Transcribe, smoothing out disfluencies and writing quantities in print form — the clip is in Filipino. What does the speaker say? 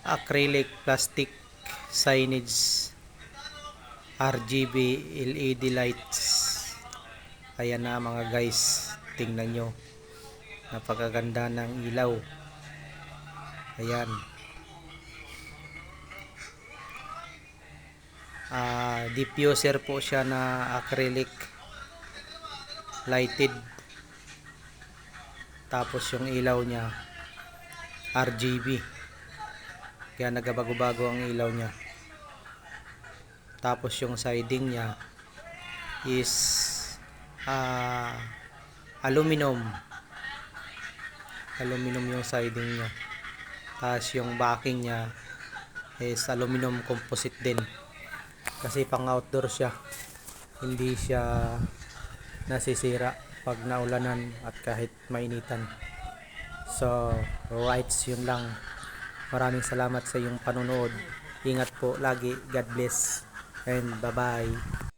acrylic plastic signage, RGB LED lights. Ayan na mga guys, tingnan nyo, napakaganda ng ilaw. Ayan, diffuser po siya na acrylic lighted, tapos yung ilaw niya RGB, kaya nagbabago-bago ang ilaw niya. Tapos yung siding niya is aluminum yung siding niya. Tapos yung backing niya is aluminum composite din, kasi pang outdoor siya, hindi siya nasisira pag naulanan at kahit mainitan. So rights, yun lang. Maraming salamat sa iyong panunood. Ingat po lagi. God bless and bye bye.